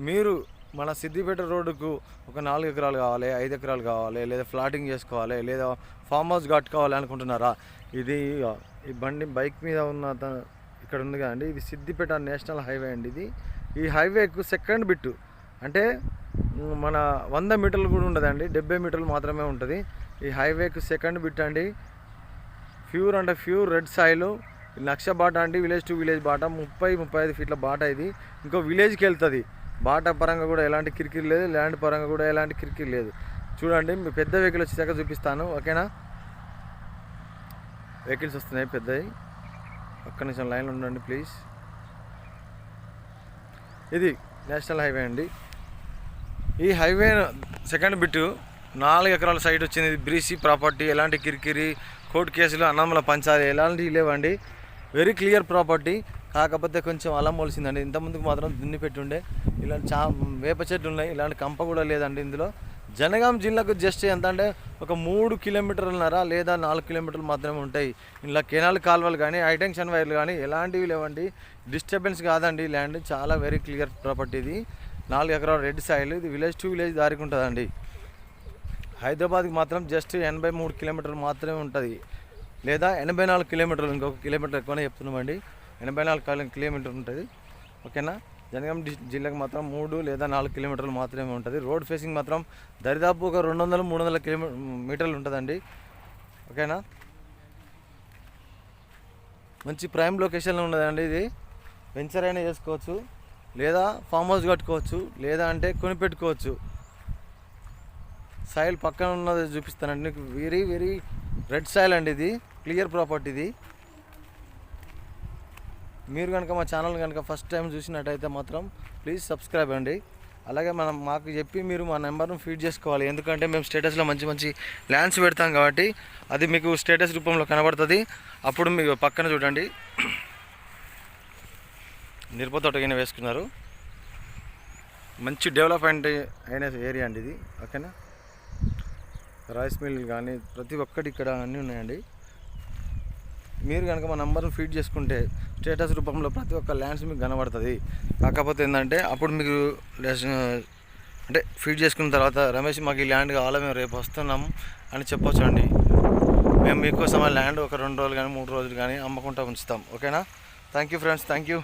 మీరు మన సిద్దిపేట రోడ్డుకు ఒక 4 ఎకరాలు కావాలి, 5 ఎకరాలు కావాలి, లేదా ఫ్లాటింగ్ చేసుకోవాలి, లేదా ఫామ్ హౌస్ కట్టుకోవాలి అనుకుంటున్నారా? ఇది ఈ బండి బైక్ మీద ఉన్న ఇక్కడ ఉంది కదండి, ఇది సిద్దిపేట నేషనల్ హైవే అండి. ఈ హైవేకు సెకండ్ బిట్టు అంటే మన 100 మీటర్లు కూడా ఉండదండి, 70 మీటర్లు మాత్రమే ఉంటుంది. ఈ హైవేకు సెకండ్ బిట్ అండి. ప్యూర్ అంటే ప్యూర్ రెడ్ సాయిల్, లక్ష బాట అండి. విలేజ్ టు విలేజ్ బాట, 30-35 ఫీట్ల బాట. ఇది ఇంకో విలేజ్కి వెళ్తుంది. బాట పరంగా కూడా ఎలాంటి కిరికిరి లేదు, ల్యాండ్ పరంగా కూడా ఎలాంటి కిరికిరి లేదు. చూడండి, మీ పెద్ద వెహికల్ వచ్చేసాక చూపిస్తాను, ఓకేనా? వెహికల్స్ వస్తున్నాయి పెద్దవి. ఒక్క నిమిషం లైన్లో ఉండండి ప్లీజ్. ఇది నేషనల్ హైవే అండి. ఈ హైవే సెకండ్ బిట్టు 4 ఎకరాల సైట్ వచ్చింది. ఇది బ్రీసీ ప్రాపర్టీ, ఎలాంటి కిరికిరి, కోర్టు కేసులు, అన్నమ్మల పంచాలి ఎలాంటివి లేవండి. Very clear property. కాకపోతే కొంచెం అలం మొలిసిందండి. ఇంతకుముందుకు మాత్రం దున్ని పెట్టుండే. ఇలాంటి వేప చెట్లు ఉన్నాయి, ఇలాంటి కంప కూడా లేదండి ఇందులో. జనగాం జిల్లాకు జస్ట్ ఎంత అంటే ఒక 3 కిలోమీటర్లన్నర లేదా 4 కిలోమీటర్లు మాత్రమే ఉంటాయి. ఇలా కెనాల్ కాలువలు కానీ, హైటెన్షన్ వైర్లు కానీ ఎలాంటివి లేవండి. డిస్టర్బెన్స్ కాదండి. ల్యాండ్ చాలా వెరీ క్లియర్ ప్రాపర్టీ. ఇది 4 ఎకరాల రెడ్ సాయిల్. ఇది విలేజ్ టు విలేజ్ దారికి ఉంటుందండి. హైదరాబాద్కి మాత్రం జస్ట్ 83 కిలోమీటర్లు మాత్రమే ఉంటుంది, లేదా 84 కిలోమీటర్లు. ఇంకొక కిలోమీటర్ ఎక్కువనే చెప్తున్నామండి. 84 కిలోమీటర్లు ఉంటుంది, ఓకేనా? జనగాం జిల్లాకు మాత్రం 3 లేదా 4 కిలోమీటర్లు మాత్రమే ఉంటుంది. రోడ్ ఫేసింగ్ మాత్రం దరిదాపు ఒక 200-300 మీటర్లు ఉంటుందండి, ఓకేనా? మంచి ప్రైమ్ లొకేషన్లో ఉన్నదండి. ఇది వెంచర్ అయినా చేసుకోవచ్చు, లేదా ఫామ్ హౌస్ కట్టుకోవచ్చు, లేదా అంటే కొనిపెట్టుకోవచ్చు. సాయిల్ పక్కన ఉన్నది చూపిస్తానండి నీకు. వెరీ వెరీ రెడ్ సాయిల్ అండి. ఇది క్లియర్ ప్రాపర్టీ. ఇది మీరు కనుక మా ఛానల్ కనుక ఫస్ట్ టైం చూసినట్టయితే మాత్రం ప్లీజ్ సబ్స్క్రైబ్ అండి. అలాగే మాకు చెప్పి మీరు మా నెంబర్ను ఫీడ్ చేసుకోవాలి. ఎందుకంటే మేము స్టేటస్లో మంచి మంచి ల్యాండ్స్ పెడతాం కాబట్టి అది మీకు స్టేటస్ రూపంలో కనబడుతుంది. అప్పుడు మీకు పక్కన చూడండి, మిరప తోటకైనా వేసుకున్నారు. మంచి డెవలప్మెంట్ అయిన ఏరియా అండి ఇది, ఓకేనా? రైస్ మిల్ కానీ ప్రతి ఒక్కటి ఇక్కడ అన్నీ ఉన్నాయండి. మీరు కనుక మా నెంబర్ని ఫీడ్ చేసుకుంటే స్టేటస్ రూపంలో ప్రతి ఒక్క ల్యాండ్స్ మీకు కనబడుతుంది. కాకపోతే ఏంటంటే అప్పుడు మీకు అంటే ఫీడ్ చేసుకున్న తర్వాత రమేష్ మాకు ఈ ల్యాండ్ కావాలా, మేము రేపు వస్తున్నాము అని చెప్పొచ్చు అండి. మేము మీకోసం ఆ ల్యాండ్ ఒక 2 రోజులు కానీ 3 రోజులు కానీ అమ్మకుండా ఉంచుతాం, ఓకేనా? Thank you friends, thank you.